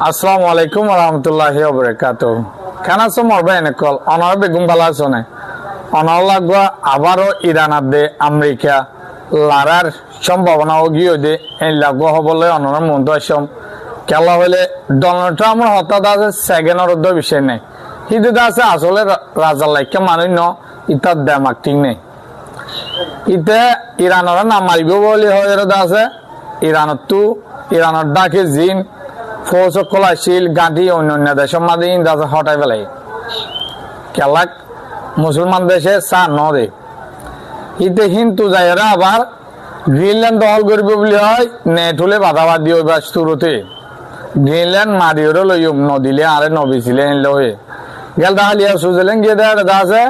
আসসালামু আলাইকুম রহমতুল্লাহি কেন আছো মরবেন কল অনার বেগুম বালা আছো না অনার লাগবা আবারও ইরান দে আমেরিকা লারার সম্ভাবনা গিয়ে দে এই লাগবা হবলে অনার মন্দ আসম কেলা হলে ডোনাল্ড ট্রাম্পের হত্যা আছে সেকেন্ডের বিষয় নেই কিন্তু আছে আসলে রাজা লাইকে মানুষ ন ইতার দেমাক ঠিক নেই ইতে ইরানের নাম মারিব বলে হয় আছে ইরানের ডাকে জিন ফৌজ কলাশীল গান্ধী অন্যান্য দেশের মাঝে ইন্দাজে হটাই ফেলাই কেলাক মুসলমান দেশে চা ন দে ইতে হিন্দু যাইরা আবার গ্রিনল্যান্ড দখল করবে বলে হয় নেট হলে বাধাবাদ দিয়ে ওইবার শুরুতে গ্রিনল্যান্ড মারিওরে লই নদিলে আরে নবিছিলে এনলে হয়ে গেল দাহালিয়া সুইজারল্যান্ড গিয়ে দেখা আছে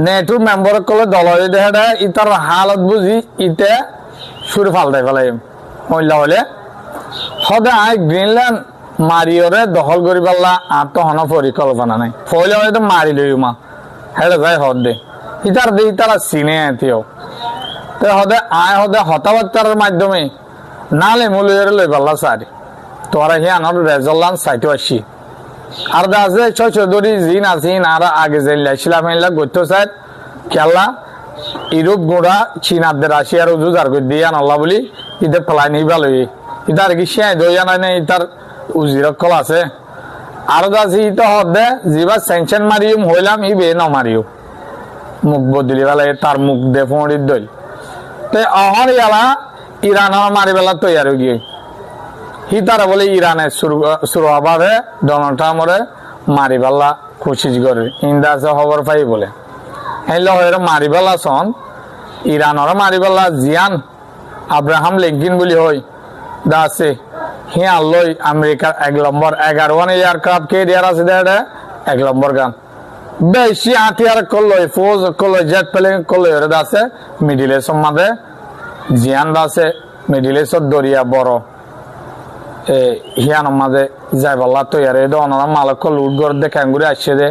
নেটুর মেম্বার কলে দল হয়ে দেখা ইতার হালত বুঝি ইতে সুরে ফালটাই ফেলাই মহিলা হলে সদায় গ্রিনল্যান্ড মারিওরে দখল করি পারলা আর তো হন পরিকল্পনা নাই ফলে হয়তো মারি লই মা হেড়ে যাই হদ দে ইতার দে ইতারা চিনে এতেও তো হদে আয় হদে হতাবার্তার মাধ্যমে নালে মুলিয়রে লই পারলা সারি তোরা হি আনার রেজল্লান সাইতে আসি আর দা আছে ছয় চৌধুরী জিন আসিন আর আগে যাইলাম গত্য সাইড খেলা ইউরোপ গোড়া চীনাদের রাশিয়ার উজুজার করে দিয়ে আনল্লা বলি ইতে ফেলাই নি ভালো ইতার কি সে দইয়া নাই ইতার উজিরকল আছে আর আছে ইতো হদে যিবা সেনশন মারিম হইলাম ই বে ন মারিও মুখ বদলি বেলা তার মুখ দে ফড়ির দই তো অহর ইয়ালা ইরানের মারি বেলা তৈরি গিয়ে হিতারা বলে ইরানের শুরু হবাবে ডোনাল্ড ট্রাম্পরে মারি বেলা কোশিশ করে ইন্দাজে খবর পাই বলে হেলো হয়ে মারি বেলা সন ইরানের মারি বেলা জিয়ান আব্রাহাম লিঙ্কন বলি হয় দা আছে হিয়া লই আমেরিকার 1 নম্বর 11 এয়ারক্রাফট ক্যারিয়ার আছে দেড়ে 1 নম্বর গান বেশি হাতিয়ার করলো ফৌজ করলো জেট প্লেন করলো এর আছে মিডিল ইস্ট মাঝে জিয়ান আছে মিডিল ইস্ট দরিয়া বড় হিয়ান মাঝে যাই বললা তো এর এদ অনারা মালক লুট করে দেখে ঘুরে আসছে দে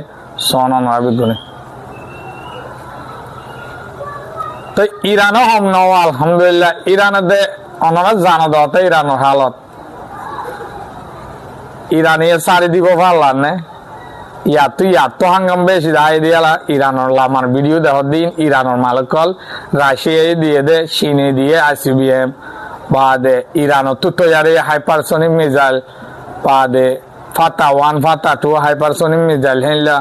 সন অনারা বিগুনে তো ইরানও হম নও আলহামদুলিল্লাহ ইরানে দে অনারা জানা দাওয়াতে ইরানের হালত ইরানিয়ে সারি দিব পারলাম না ইয়াতো হাঙ্গাম বেশি দায় দিয়ালা ইরানের লামার ভিডিও দেহ দিন ইরানের মালকল রাশিয়ায় দিয়ে দে চীনে দিয়ে ICBM বা দে ইরানের তো তৈরি হাইপারসনিক মিসাইল বা দে ফাতা 1 ফাতা 2 হাইপারসনিক মিসাইল হেলা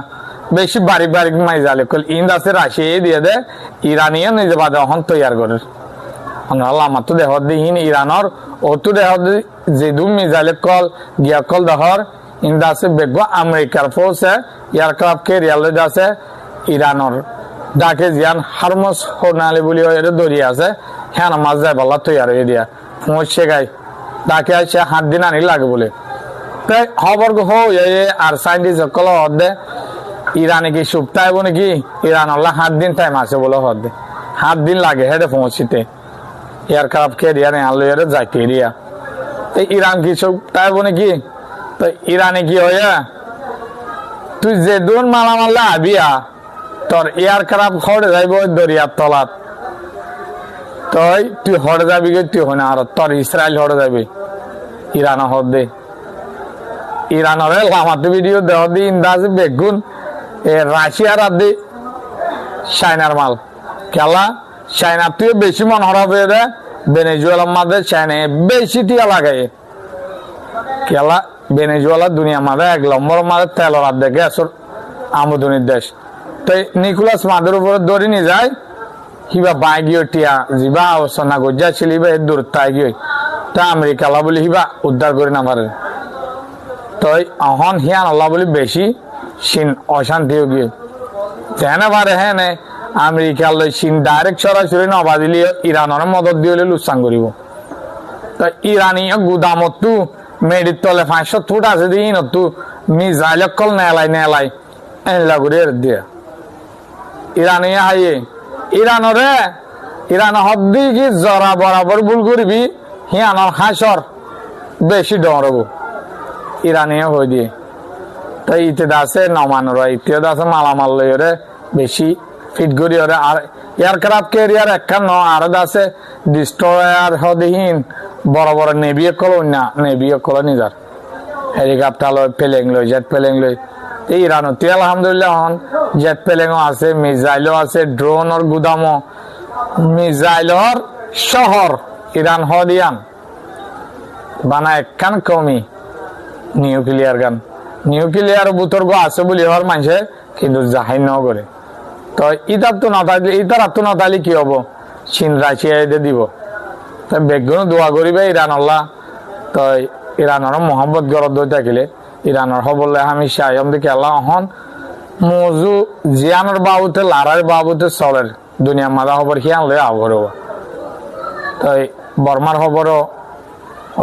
বেশি বারিক বারিক মিসাইল কল ইন্দ আছে রাশিয়ায় দিয়ে দে ইরানিয়ে নিজে বাদে হন তৈরি করে লামা তো দেহ দিন ইরানের অতু দেহ যে দু মিসাইল কল গিয়া কল দহর ইন্দা আছে বেগো আমেরিকার ফৌজ এয়ারক্রাফট ক্যারিয়ার আছে ইরানের ডাকে জিয়ান হারমস হোনালি বলি এর দরিয়া আছে হ্যাঁ মাছ যায় বলা তৈরি হয়ে দিয়া পৌঁছে গাই ডাকে আসে 7 দিন আনি লাগে বলে তাই খবর হো আর সাইন্টিস্ট কল হদে ইরানে কি সুপ্তায় বলে কি ইরান 7 দিন টাইম আছে বলে হদে 7 দিন লাগে হেডে পৌঁছিতে এয়ারক্রাফট ক্যারিয়ার আনলো এর যাইতে এরিয়া এই ইরান কি সুপ্তায় বলে কি তো ইরানে কি হয়ে তুই যে দূর মালামাল্লা আবিয়া তোর এয়ারক্রাফট হড়ে যাইব দরিয়ার তলাত তুই হড়ে যাবি তুই হনে আর তোর ইসরায়েল হড়ে যাবি ইরান হদে ইরানের লামাতে ভিডিও দেহ দি ইন্দাজে বেগুন রাশিয়ার আদি চায়নার মাল খেলা চায়নার তুই বেশি মন হরাবে দে ভেনেজুয়েলার মাঝে চায়না বেশি টিয়া লাগাই খেলা ভেনেজুয়েলা দুনিয়া মাঝে 1 নম্বর মাঝে তেলের আর্ধেক গ্যাসের আমদানির দেশ তো নিকোলাস মাদের উপরে দড়ি নিয়ে যায় হিবা বাই গিয়ে টিয়া যিবা আলোচনা গজ্জা ছিল হিবা এর দূর তাই গিয়ে তা আমেরিকা আল্লাহ বলি হিবা উদ্ধার করে না পারে তো অহন হিয়ান আল্লাহ বলি বেশি চীন অশান্তি গিয়ে তেনে পারে হ্যাঁ নে আমেরিকা লই চীন ডাইরেক্ট সরাসরি নবা দিলে ইরানের মদত দিয়ে লুসান করিব তো ইরানীয় গুদামতো মেডির তলে 500 ফুট আছে দিন তু মিসাইল কল নেলাই এনলা করে দিয়া ইরানিয়া হাইয়ে ইরানরে ইরান হদ্দি কি জরা বরাবর ভুল করবি হিয়ানোর হাসর বেশি ডরব ইরানিয়া হয়ে দিয়ে তাই ইতে দাসে নমানোর ইতে দাসে মালামাল লইরে বেশি ফিট করি ওরে আর এয়ারক্রাফট ক্যারিয়ার একখান ন আর দাসে ডিস্ট্রয়ার হদিহীন বড় বড় নেভি কল না নেভি কল নিজার হেলিকপ্টার লয় প্লেন লয় জেট প্লেন লয় এই ইরানতে আলহামদুলিল্লাহ হন জেট প্লেনও আছে মিসাইলও আছে ড্রোনের গুদামও মিসাইলর শহর ইরান হদিয়ান বানা একখান কমি নিউক্লিয়ার গান নিউক্লিয়ার বুতর্গ আছে বলি হওয়ার মানুষে কিন্তু জাহাই ন করে তো ইতার তো না থাকলে ইতার তো না থাকলে কি হবো চীন রাশিয়া এদের দিব তাই বেগুন দোয়া করিবে ইরান আল্লাহ তো ইরানের মোহাম্মদ গরদ দই থাকিলে ইরানের হবলে আমি সায়ম দেখে আল্লাহ হন মজু জিয়ানোর বাবুতে লারার বাবুতে চলের দুনিয়া মাদা খবর সিয়ান লই আবর তাই বর্মার খবরও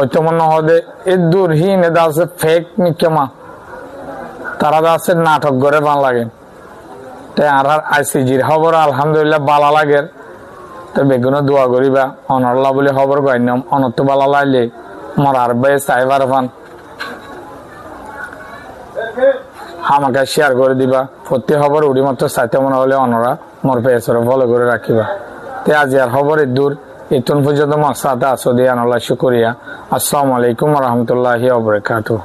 ঐতমন্য হদে এ দূরহীন এদা আছে ফেক নিকেমা তারা আছে নাটক করে ভাল লাগে তাই আর আইসিজির খবর আলহামদুলিল্লাহ বালা লাগে তো বেগুন দোয়া করিবা অনরলা বলে খবর গাইনাম অনত বালা লাইলে মরার বেশ চাইবার ফান আমাকে শেয়ার করে দিবা প্রত্যেক খবর উড়ি মাত্র চাইতে মনে হলে অনরা মোর পেছরে ফলো করে রাখিবা তে আজ আর খবর দূর ইতুন পর্যন্ত মার সাথে আসো দিয়ে আনলা শুকরিয়া আসসালামু আলাইকুম রহমতুল্লাহি ওয়া বারাকাতুহু।